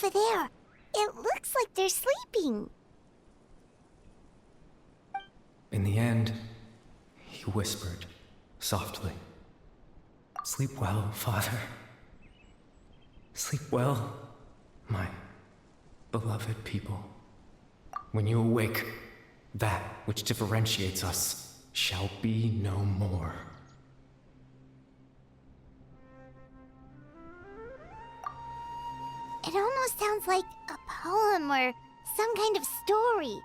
over there. It looks like they're sleeping. In the end, he whispered, softly, "Sleep well, Father. Sleep well, my beloved people. When you awake, that which differentiates us shall be no more." It almost sounds like a poem or some kind of story.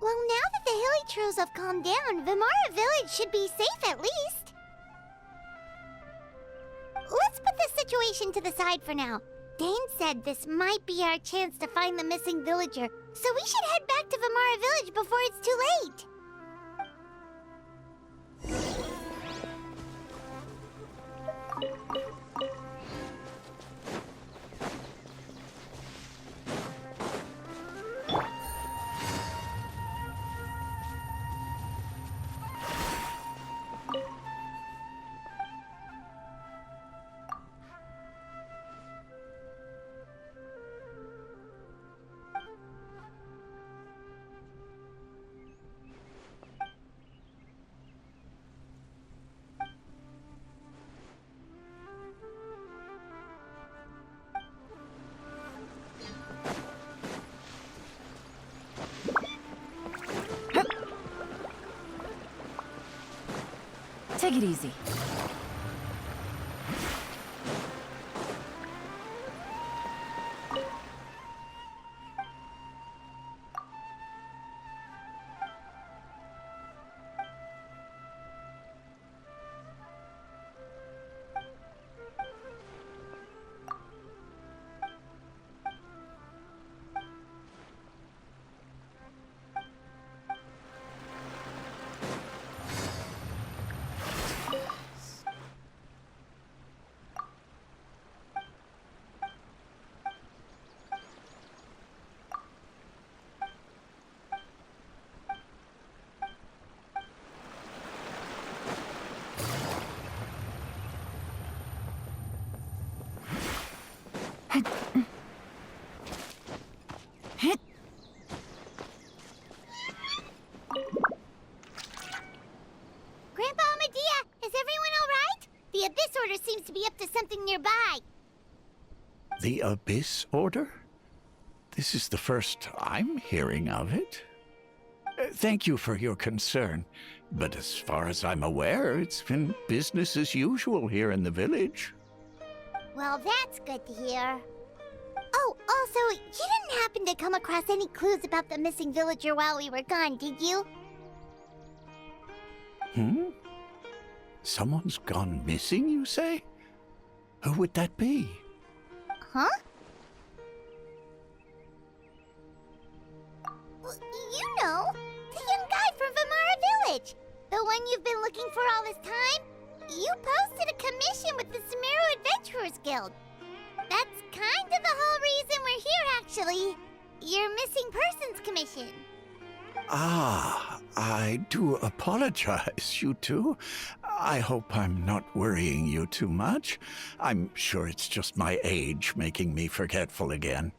Well, now that the Hilichurls have calmed down, Vimara Village should be safe at least. Let's put this situation to the side for now. Dane said this might be our chance to find the missing villager, so we should head back to Vimara Village before it's too late. Take it easy. Grandpa Medea, is everyone all right? The Abyss Order seems to be up to something nearby. The Abyss Order? This is the first I'm hearing of it. Thank you for your concern, but as far as I'm aware, it's been business as usual here in the village. Well, that's good to hear. Oh, also, you didn't happen to come across any clues about the missing villager while we were gone, did you? Someone's gone missing, you say? Who would that be? Huh? Well, you know, the young guy from Vimara Village. The one you've been looking for all this time. You posted a commission with the Sumeru Adventurers Guild. That's kind of the whole reason we're here, actually. Your missing persons commission. Ah, I do apologize, you two. I hope I'm not worrying you too much. I'm sure it's just my age making me forgetful again.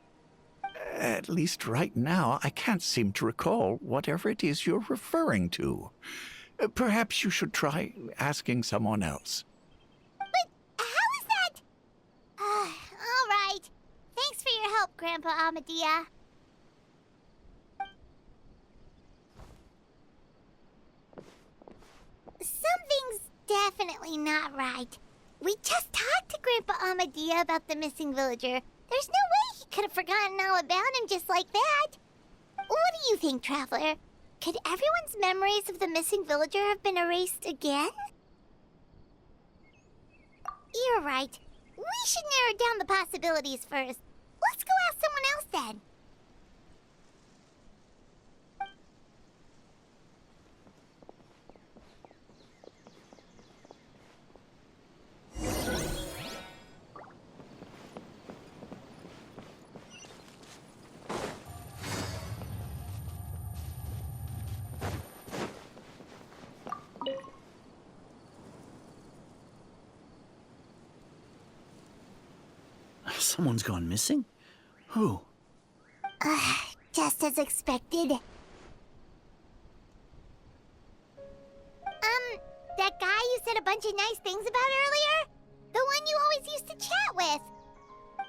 At least right now, I can't seem to recall whatever it is you're referring to. Perhaps you should try asking someone else. But how is that? All right. Thanks for your help, Grandpa Amadea. Something's definitely not right. We just talked to Grandpa Amadea about the missing villager. There's no way he could have forgotten all about him just like that. What do you think, Traveler? Could everyone's memories of the missing villager have been erased again? You're right. We should narrow down the possibilities first. Let's go ask someone else then. Someone's gone missing? Who? Just as expected. That guy you said a bunch of nice things about earlier? The one you always used to chat with.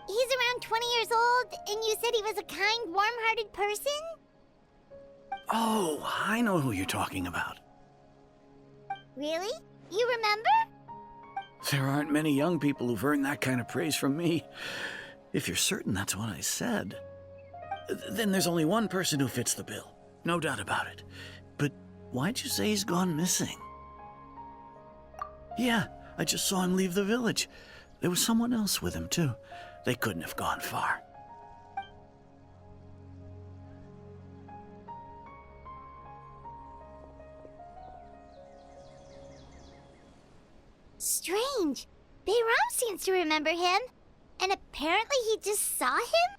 He's around 20 years old, and you said he was a kind, warm-hearted person? Oh, I know who you're talking about. Really? You remember? There aren't many young people who've earned that kind of praise from me. If you're certain that's what I said, then there's only one person who fits the bill. No doubt about it. But why'd you say he's gone missing? Yeah, I just saw him leave the village. There was someone else with him, too. They couldn't have gone far. Strange. Bayram seems to remember him. And apparently he just saw him?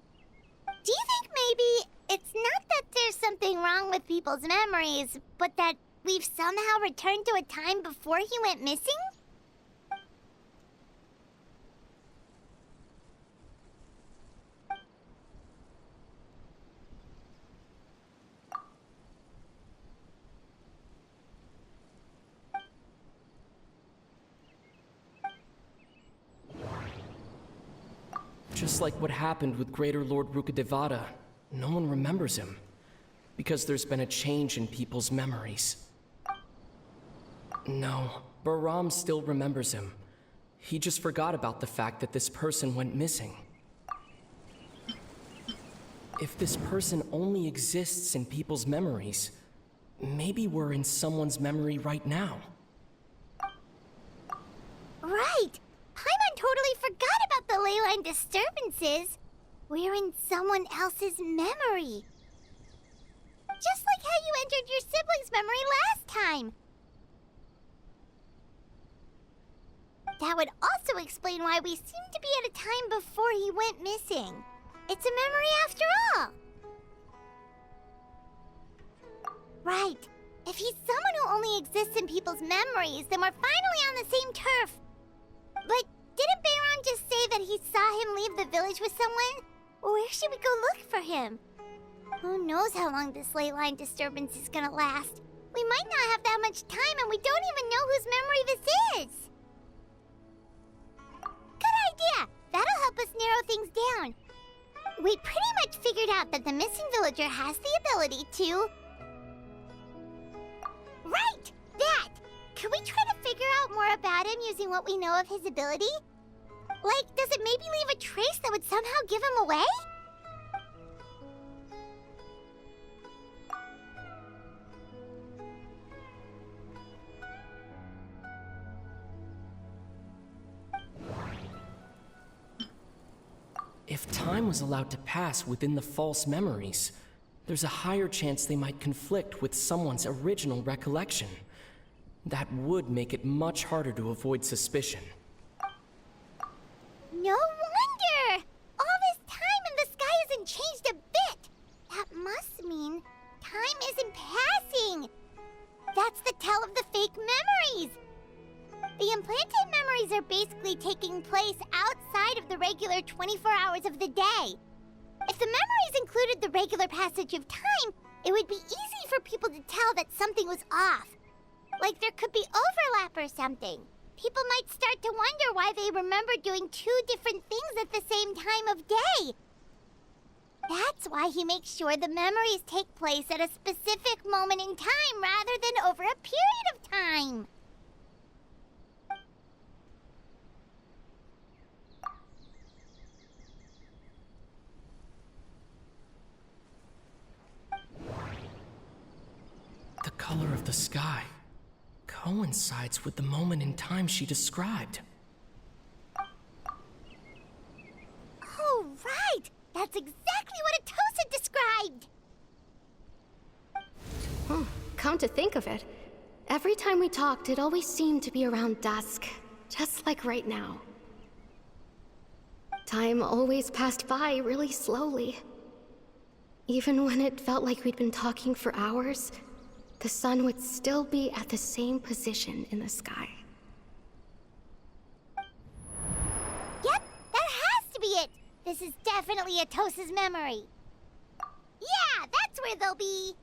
Do you think maybe it's not that there's something wrong with people's memories, but that we've somehow returned to a time before he went missing? Just like what happened with Greater Lord Rukadevada, no one remembers him. Because there's been a change in people's memories. No, Bahram still remembers him. He just forgot about the fact that this person went missing. If this person only exists in people's memories, maybe we're in someone's memory right now. Right! Paimon totally forgot about the ley line disturbances. We're in someone else's memory. Just like how you entered your sibling's memory last time. That would also explain why we seem to be at a time before he went missing. It's a memory after all. Right. If he's someone who only exists in people's memories, then we're finally on the same turf. But didn't Bayron just say that he saw him leave the village with someone? Where should we go look for him? Who knows how long this ley line disturbance is gonna last? We might not have that much time, and we don't even know whose memory this is. Good idea! That'll help us narrow things down. We pretty much figured out that the missing villager has the ability to... Right! That! Can we try to figure out more about him using what we know of his ability? Like, does it maybe leave a trace that would somehow give him away? If time was allowed to pass within the false memories, there's a higher chance they might conflict with someone's original recollection. That would make it much harder to avoid suspicion. No wonder! All this time and the sky hasn't changed a bit! That must mean time isn't passing! That's the tell of the fake memories! The implanted memories are basically taking place outside of the regular 24 hours of the day. If the memories included the regular passage of time, it would be easy for people to tell that something was off. Like there could be overlap or something. People might start to wonder why they remember doing two different things at the same time of day. That's why he makes sure the memories take place at a specific moment in time rather than over a period of time. The color of the sky coincides with the moment in time she described. Oh, right! That's exactly what Atosa described! Come to think of it, every time we talked, it always seemed to be around dusk, just like right now. Time always passed by really slowly. Even when it felt like we'd been talking for hours, the sun would still be at the same position in the sky. Yep, that has to be it! The This is definitely Atosa's memory. Yeah, that's where they'll be.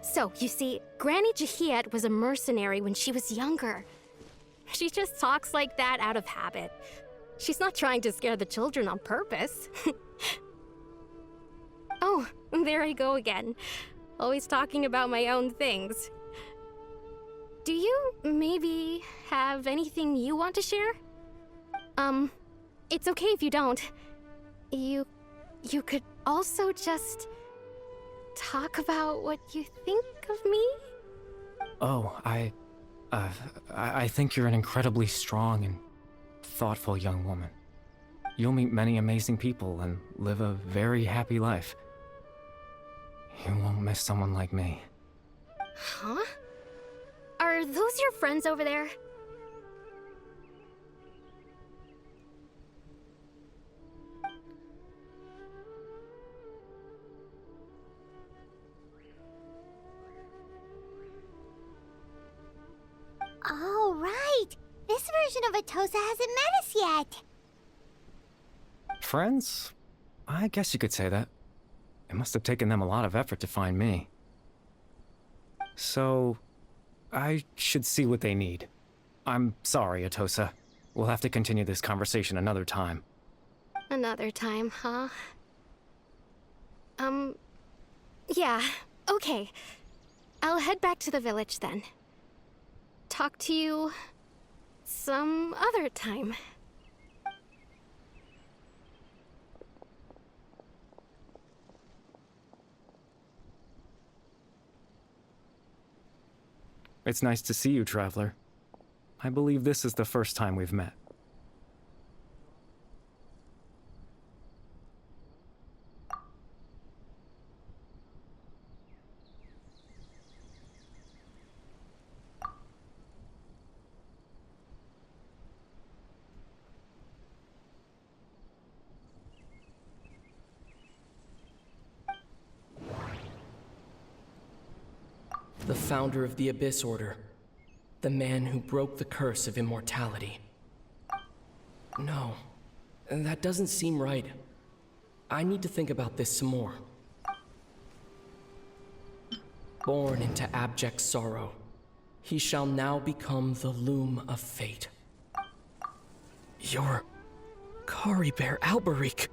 So, you see, Granny Jahiet was a mercenary when she was younger. She just talks like that out of habit. She's not trying to scare the children on purpose. Oh, there I go again. Always talking about my own things. Do you maybe have anything you want to share? It's okay if you don't. You could also just talk about what you think of me? Oh, I think you're an incredibly strong and thoughtful young woman. You'll meet many amazing people and live a very happy life. You won't miss someone like me. Huh? Are those your friends over there? Oh, right. This version of Atosa hasn't met us yet. Friends? I guess you could say that. It must have taken them a lot of effort to find me. So, I should see what they need. I'm sorry, Atosa. We'll have to continue this conversation another time. Another time, huh? Yeah, okay. I'll head back to the village then. Talk to you some other time. It's nice to see you, Traveler. I believe this is the first time we've met. The founder of the Abyss Order. The man who broke the curse of immortality. No, that doesn't seem right. I need to think about this some more. Born into abject sorrow, he shall now become the loom of fate. You're Kari Bear Alberic.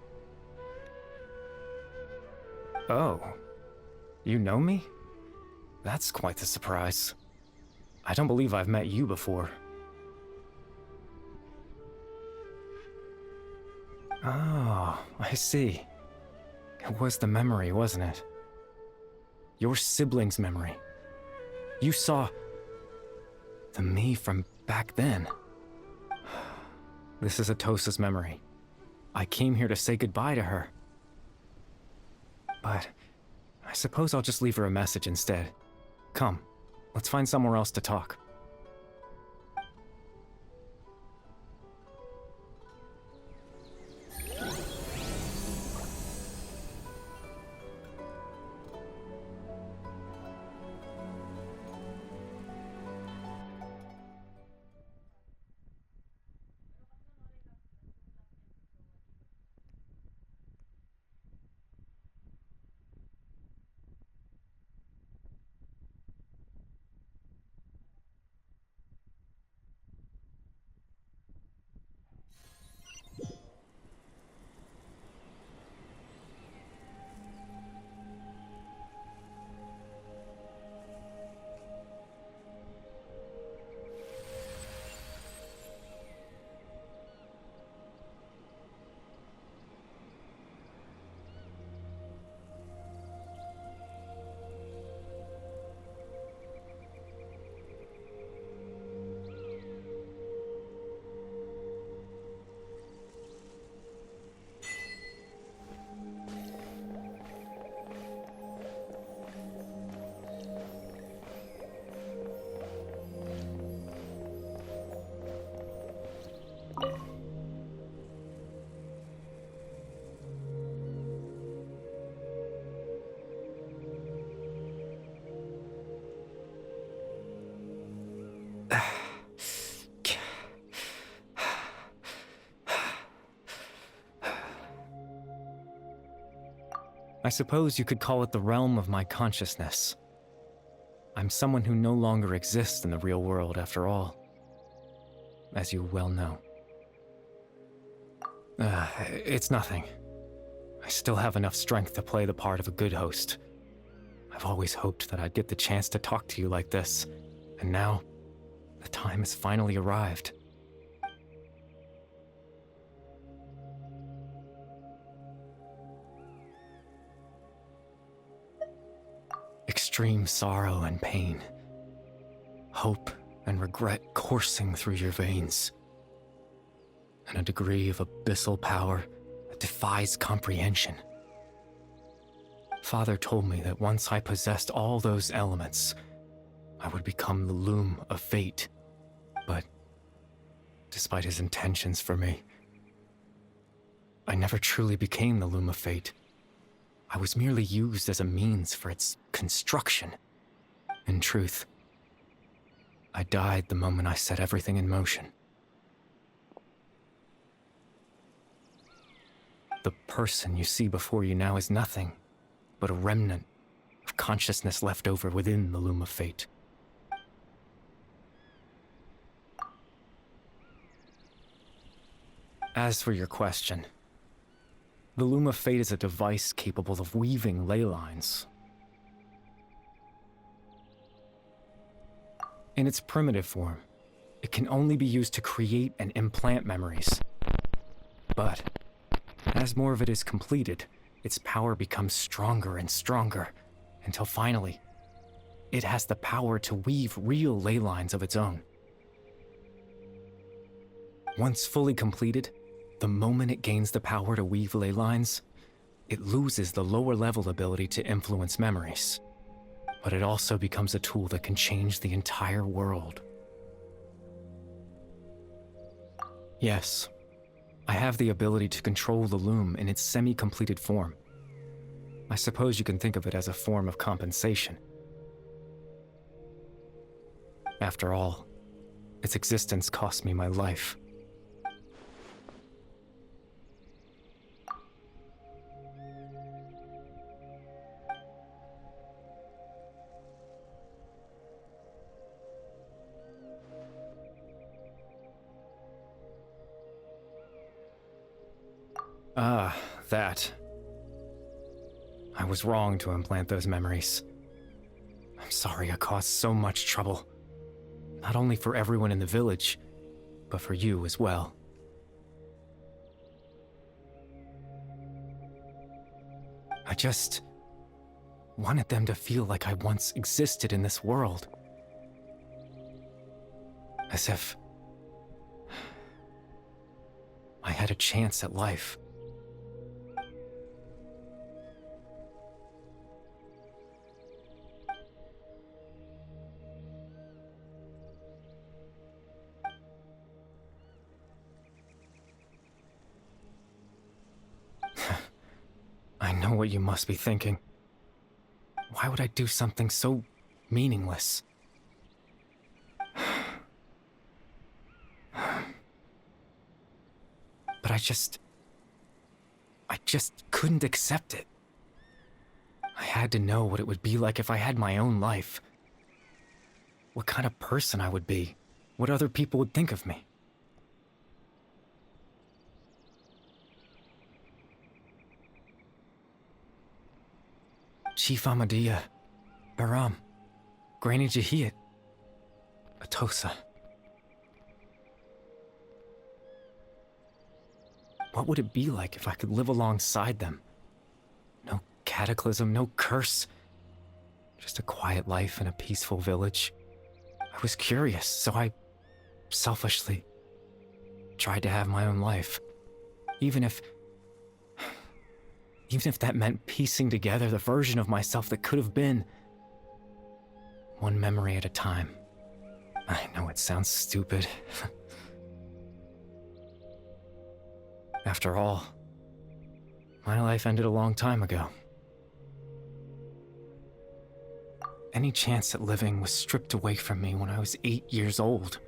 Oh, you know me? That's quite the surprise. I don't believe I've met you before. Oh, I see. It was the memory, wasn't it? Your sibling's memory. You saw the me from back then. This is Atosa's memory. I came here to say goodbye to her. But I suppose I'll just leave her a message instead. Come, let's find somewhere else to talk. I suppose you could call it the realm of my consciousness. I'm someone who no longer exists in the real world, after all, as you well know. It's nothing. I still have enough strength to play the part of a good host. I've always hoped that I'd get the chance to talk to you like this, and now, the time has finally arrived. Extreme sorrow and pain, hope and regret coursing through your veins, and a degree of abyssal power that defies comprehension. Father told me that once I possessed all those elements, I would become the loom of fate. But despite his intentions for me, I never truly became the loom of fate. I was merely used as a means for its construction. In truth, I died the moment I set everything in motion. The person you see before you now is nothing but a remnant of consciousness left over within the loom of fate. As for your question, the loom of fate is a device capable of weaving ley lines. In its primitive form, it can only be used to create and implant memories. But as more of it is completed, its power becomes stronger and stronger, until finally, it has the power to weave real ley lines of its own. Once fully completed, the moment it gains the power to weave ley lines, it loses the lower level ability to influence memories. But it also becomes a tool that can change the entire world. Yes, I have the ability to control the loom in its semi-completed form. I suppose you can think of it as a form of compensation. After all, its existence cost me my life. Ah, that. I was wrong to implant those memories. I'm sorry I caused so much trouble. Not only for everyone in the village, but for you as well. I just wanted them to feel like I once existed in this world. As if I had a chance at life. I know what you must be thinking. Why would I do something so meaningless? But I just couldn't accept it. I had to know what it would be like if I had my own life. What kind of person I would be. What other people would think of me. Chief Ahmadiyya, Baram, Granny Jahiyat, Atosa. What would it be like if I could live alongside them? No cataclysm, no curse. Just a quiet life in a peaceful village. I was curious, so I selfishly tried to have my own life. Even if that meant piecing together the version of myself that could have been. One memory at a time. I know it sounds stupid. After all, my life ended a long time ago. Any chance at living was stripped away from me when I was 8 years old.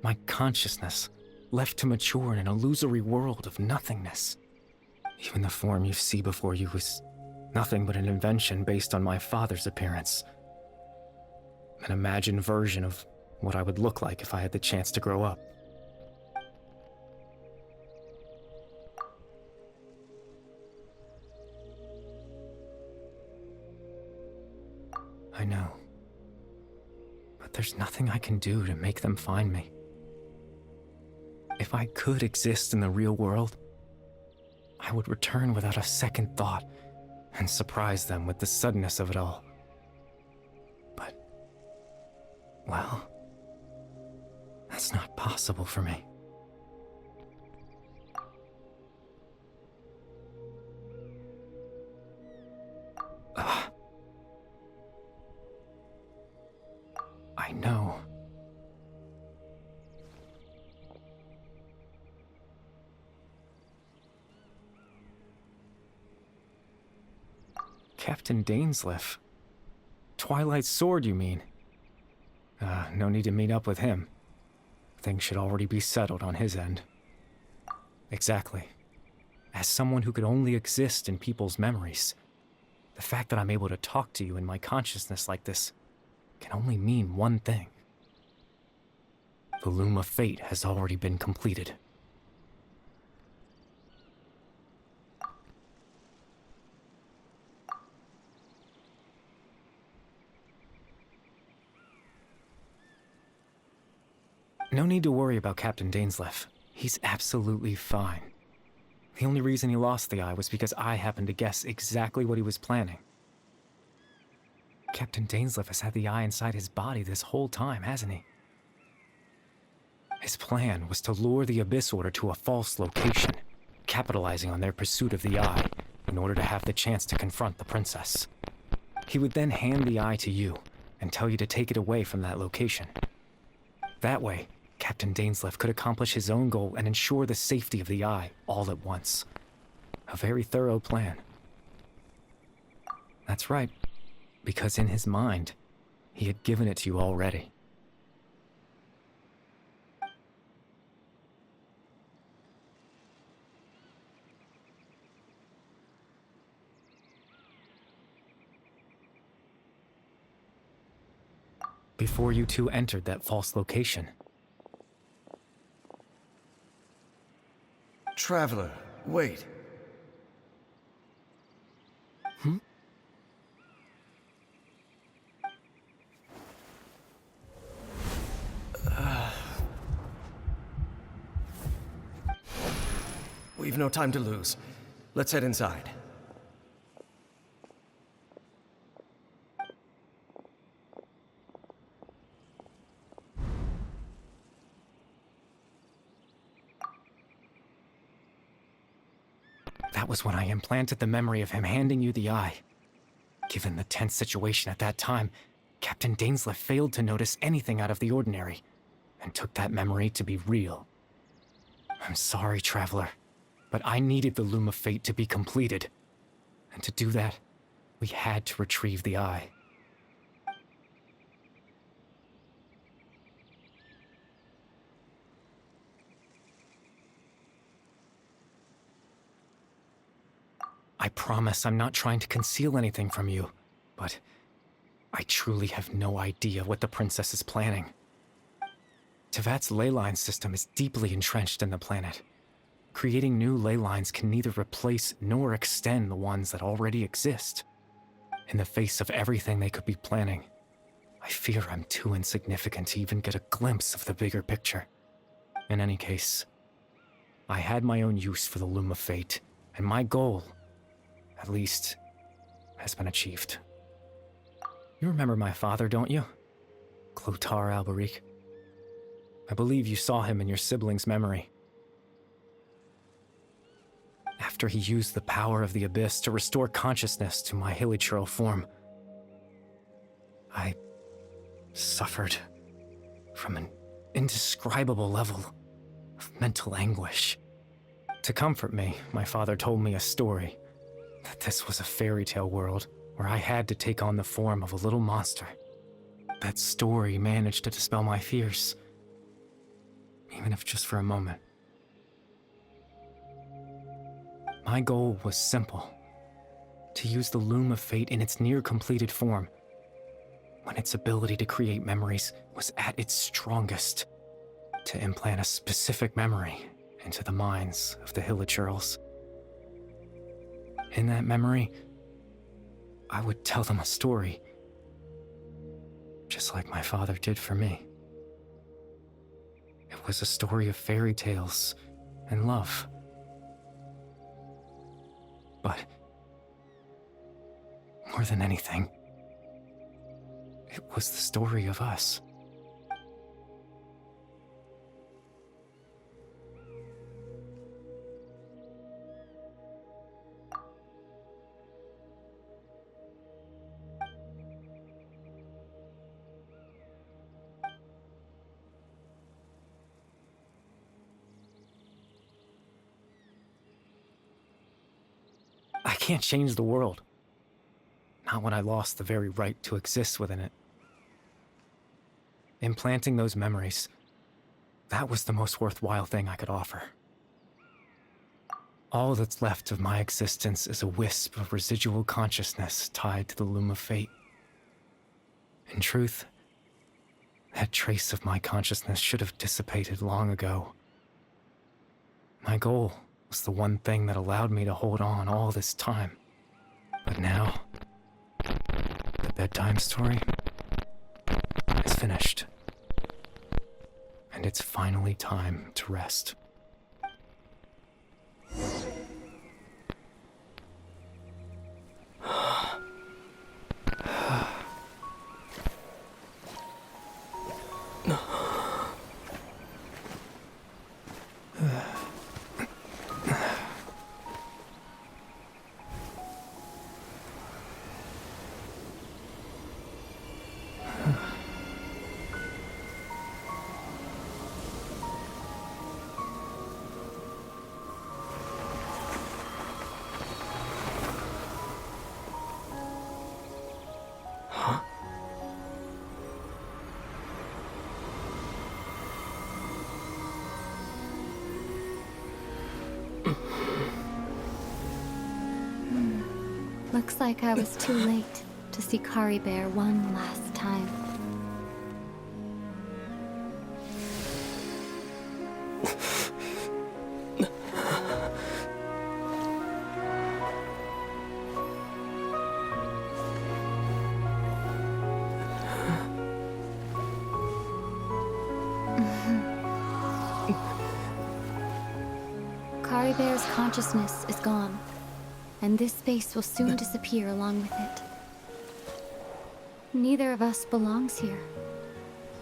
My consciousness left to mature in an illusory world of nothingness. Even the form you see before you was Nothing but an invention based on my father's appearance. An imagined version of what I would look like if I had the chance to grow up. I know. But there's nothing I can do to make them find me. If I could exist in the real world, I would return without a second thought and surprise them with the suddenness of it all. But, well, that's not possible for me. I know. Captain Dainsleif. Twilight's sword, you mean? No need to meet up with him. Things should already be settled on his end. Exactly. As someone who could only exist in people's memories, the fact that I'm able to talk to you in my consciousness like this can only mean one thing. The Loom of Fate has already been completed. No need to worry about Captain Dainsleif. He's absolutely fine. The only reason he lost the eye was because I happened to guess exactly what he was planning. Captain Dainsleif has had the eye inside his body this whole time, hasn't he? His plan was to lure the Abyss Order to a false location, capitalizing on their pursuit of the eye in order to have the chance to confront the princess. He would then hand the eye to you and tell you to take it away from that location. That way, Captain Dainsleif could accomplish his own goal and ensure the safety of the eye all at once. A very thorough plan. That's right, because in his mind, he had given it to you already. Before you two entered that false location. Traveler, wait. We've no time to lose. Let's head inside. That was when I implanted the memory of him handing you the eye. Given the tense situation at that time, Captain Dainsleif failed to notice anything out of the ordinary, and took that memory to be real. I'm sorry, Traveler, but I needed the Loom of Fate to be completed. And to do that, we had to retrieve the eye. I promise I'm not trying to conceal anything from you, but I truly have no idea what the princess is planning. Tevat's ley line system is deeply entrenched in the planet. Creating new ley lines can neither replace nor extend the ones that already exist. In the face of everything they could be planning, I fear I'm too insignificant to even get a glimpse of the bigger picture. In any case, I had my own use for the Loom of Fate, and my goal, at least, has been achieved. You remember my father, don't you? Clotar Alberic. I believe you saw him in your sibling's memory. After he used the power of the Abyss to restore consciousness to my hilichurl form, I suffered from an indescribable level of mental anguish. To comfort me, my father told me a story, that this was a fairy tale world where I had to take on the form of a little monster. That story managed to dispel my fears, even if just for a moment. My goal was simple. to use the Loom of Fate in its near-completed form, when its ability to create memories was at its strongest, to implant a specific memory into the minds of the Hilichurls. In that memory, I would tell them a story, just like my father did for me. It was a story of fairy tales and love. But more than anything, it was the story of us. I can't change the world. Not when I lost the very right to exist within it. Implanting those memories, that was the most worthwhile thing I could offer. All that's left of my existence is a wisp of residual consciousness tied to the Loom of Fate. In truth, that trace of my consciousness should have dissipated long ago. My goal was the one thing that allowed me to hold on all this time. But now, the bedtime story is finished. And it's finally time to rest. Looks like I was too late to see Kari Bear one last time. Kari Bear's consciousness is gone, and this space will soon disappear along with it. Neither of us belongs here.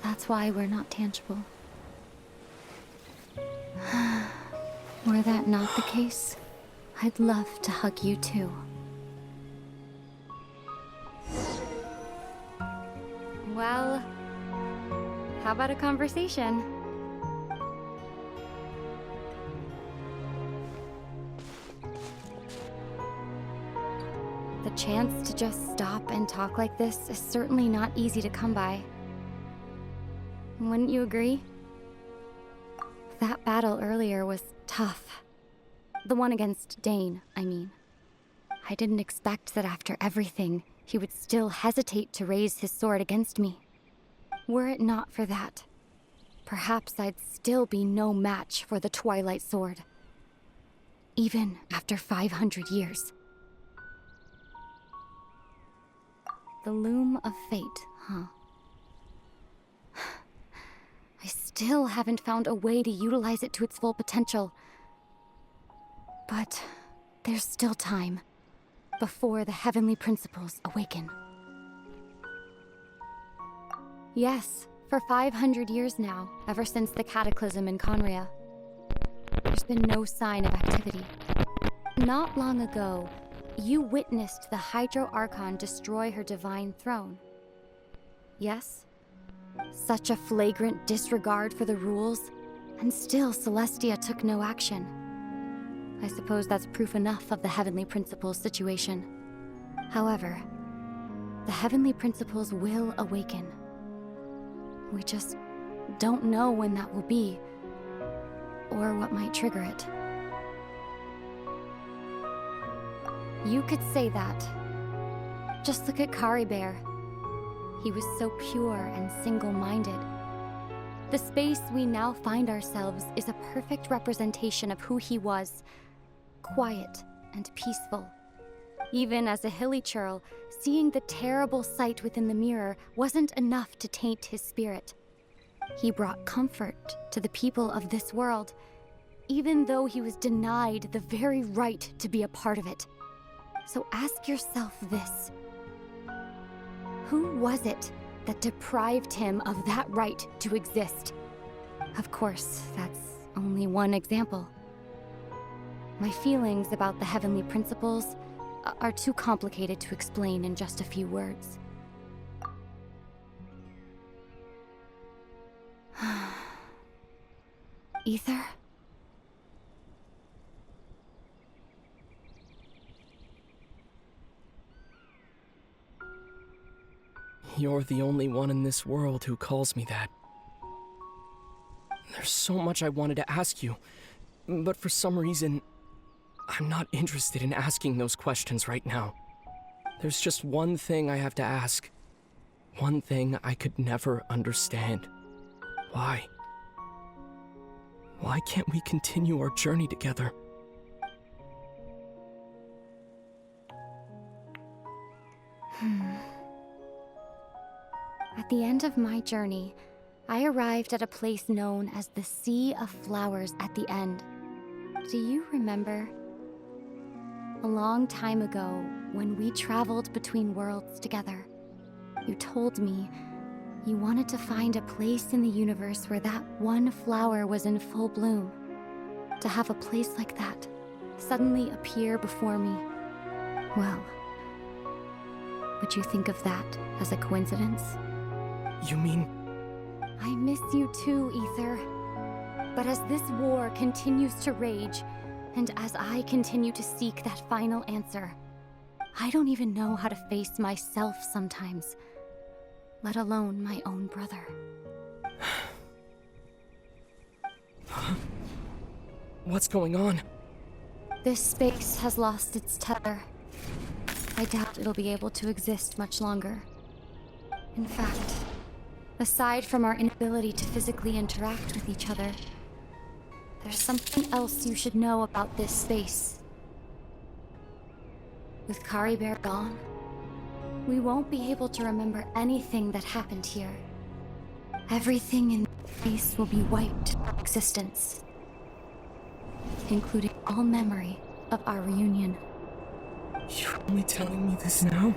That's why we're not tangible. Were that not the case, I'd love to hug you too. Well, how about a conversation? The chance to just stop and talk like this is certainly not easy to come by. Wouldn't you agree? That battle earlier was tough. The one against Dane, I mean. I didn't expect that after everything, he would still hesitate to raise his sword against me. Were it not for that, perhaps I'd still be no match for the Twilight Sword. Even after 500 years. The Loom of Fate, huh? I still haven't found a way to utilize it to its full potential. But there's still time before the heavenly principles awaken. Yes, for 500 years now, ever since the cataclysm in Conria, there's been no sign of activity. Not long ago, you witnessed the Hydro Archon destroy her divine throne. Yes? Such a flagrant disregard for the rules, and still Celestia took no action. I suppose that's proof enough of the Heavenly Principles situation. However, the Heavenly Principles will awaken. We just don't know when that will be, or what might trigger it. You could say that. Just look at Kari Bear. He was so pure and single-minded. The space we now find ourselves is a perfect representation of who he was. Quiet and peaceful. Even as a hilly churl, seeing the terrible sight within the mirror wasn't enough to taint his spirit. He brought comfort to the people of this world, even though he was denied the very right to be a part of it. So ask yourself this. Who was it that deprived him of that right to exist? Of course, that's only one example. My feelings about the heavenly principles are too complicated to explain in just a few words. Ether? You're the only one in this world who calls me that. There's so much I wanted to ask you, but for some reason, I'm not interested in asking those questions right now. There's just one thing I have to ask. One thing I could never understand. Why? Why can't we continue our journey together? At the end of my journey, I arrived at a place known as the Sea of Flowers at the end. Do you remember? A long time ago, when we traveled between worlds together, you told me you wanted to find a place in the universe where that one flower was in full bloom. To have a place like that suddenly appear before me. Well, would you think of that as a coincidence? You mean... I miss you too, Ether. But as this war continues to rage, and as I continue to seek that final answer, I don't even know how to face myself sometimes, let alone my own brother. What's going on? This space has lost its tether. I doubt it'll be able to exist much longer. In fact, aside from our inability to physically interact with each other, there's something else you should know about this space. With Kari Bear gone, we won't be able to remember anything that happened here. Everything in space will be wiped from existence, including all memory of our reunion. You're only telling me this now?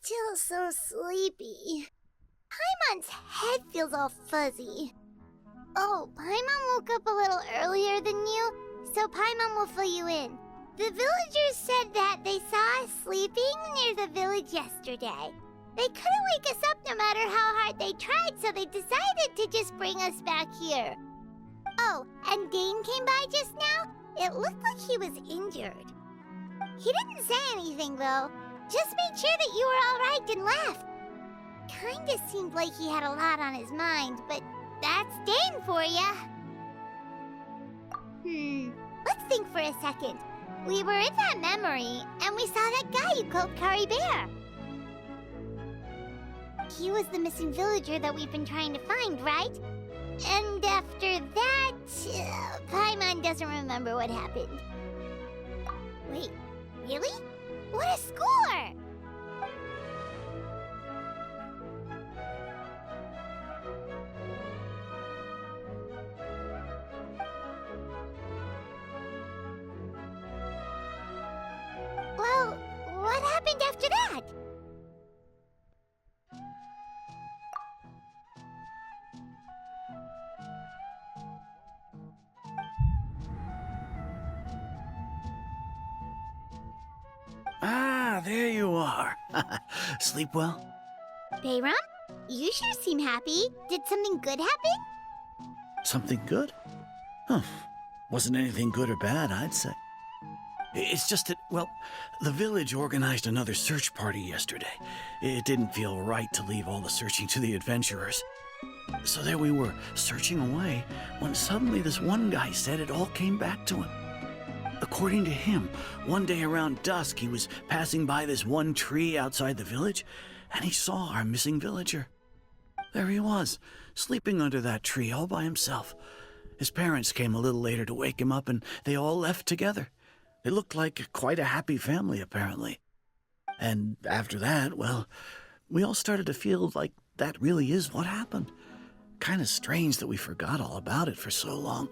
Still so sleepy. Paimon's head feels all fuzzy. Oh, Paimon woke up a little earlier than you, so Paimon will fill you in. The villagers said that they saw us sleeping near the village yesterday. They couldn't wake us up no matter how hard they tried, so they decided to just bring us back here. Oh, and Dane came by just now. It looked like he was injured. He didn't say anything, though. Just made sure that you were all right and left. Kinda seemed like he had a lot on his mind, but that's Dane for ya. Let's think for a second. We were in that memory, and we saw that guy you called Kari Bear. He was the missing villager that we've been trying to find, right? And after that, Paimon doesn't remember what happened. Wait, really? What a score! happened after that? Ah, there you are. Sleep well? Bayram, you sure seem happy. Did something good happen? Something good? Huh. Wasn't anything good or bad, I'd say. It's just that, well, the village organized another search party yesterday. It didn't feel right to leave all the searching to the adventurers. So there we were, searching away, when suddenly this one guy said it all came back to him. According to him, one day around dusk, he was passing by this one tree outside the village, and he saw our missing villager. There he was, sleeping under that tree all by himself. His parents came a little later to wake him up, and they all left together. They looked like quite a happy family, apparently. And after that, well, we all started to feel like that really is what happened. Kind of strange that we forgot all about it for so long.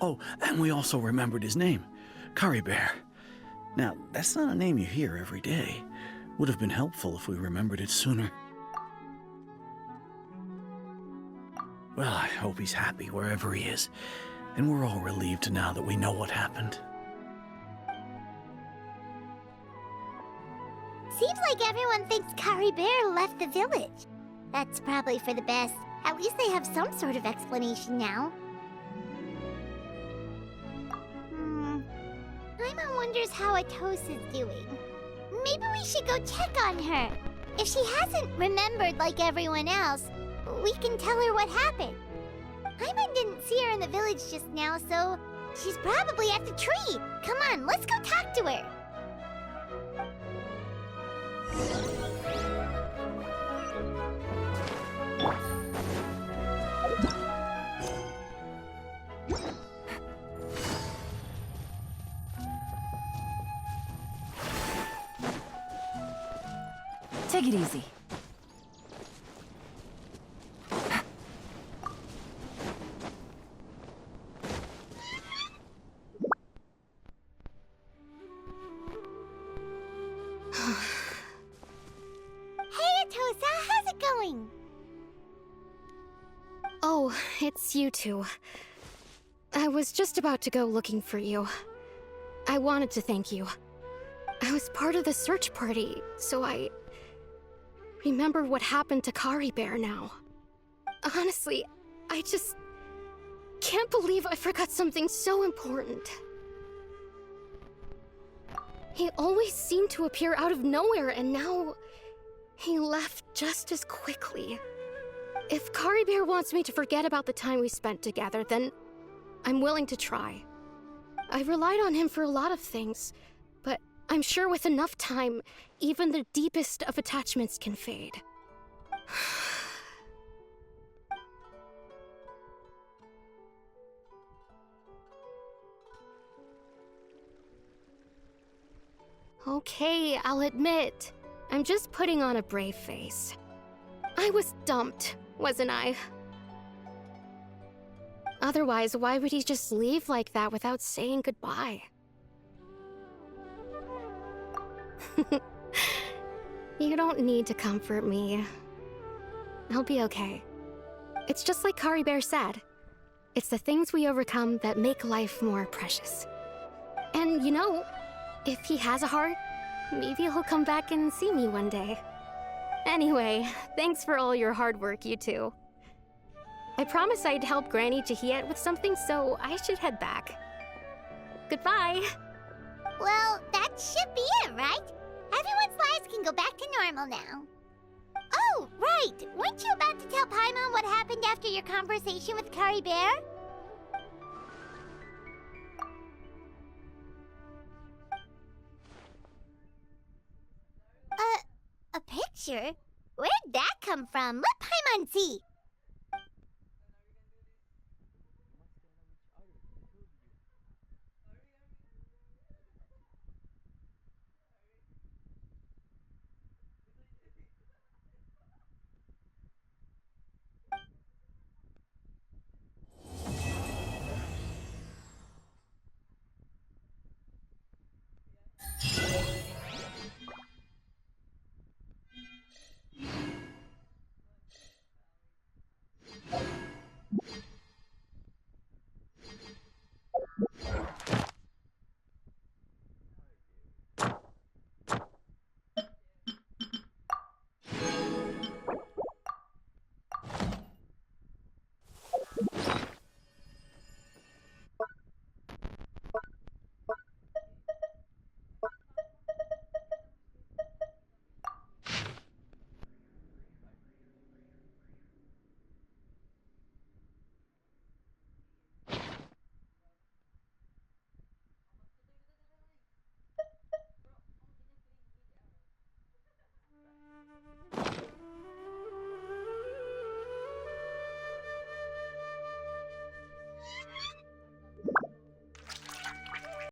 Oh, and we also remembered his name, Curry Bear. Now, that's not a name you hear every day. Would have been helpful if we remembered it sooner. Well, I hope he's happy wherever he is, and we're all relieved now that we know what happened. Seems like everyone thinks Curry Bear left the village. That's probably for the best. At least they have some sort of explanation now. Paimon wonders how Atos is doing. Maybe we should go check on her. If she hasn't remembered like everyone else, we can tell her what happened. Paimon didn't see her in the village just now, so she's probably at the tree. Come on, let's go talk to her. Take it easy. Hey, Atosa, how's it going? Oh, it's you two. I was just about to go looking for you. I wanted to thank you. I was part of the search party, so I remember what happened to Curry Bear now. Honestly, I just can't believe I forgot something so important. He always seemed to appear out of nowhere, and now he left just as quickly. If Curry Bear wants me to forget about the time we spent together, then I'm willing to try. I relied on him for a lot of things, but I'm sure with enough time, even the deepest of attachments can fade. Okay, I'll admit, I'm just putting on a brave face. I was dumped, wasn't I? Otherwise, why would he just leave like that without saying goodbye? You don't need to comfort me. I'll be okay. It's just like Curry Bear said. It's the things we overcome that make life more precious. And you know, if he has a heart, maybe he'll come back and see me one day. Anyway, thanks for all your hard work, you two. I promised I'd help Granny Jahiet with something, so I should head back. Goodbye! Well, that should be it, right? Everyone's lives can go back to normal now. Oh, right! Weren't you about to tell Paimon what happened after your conversation with Curry Bear? A picture? Where'd that come from? Let Paimon see.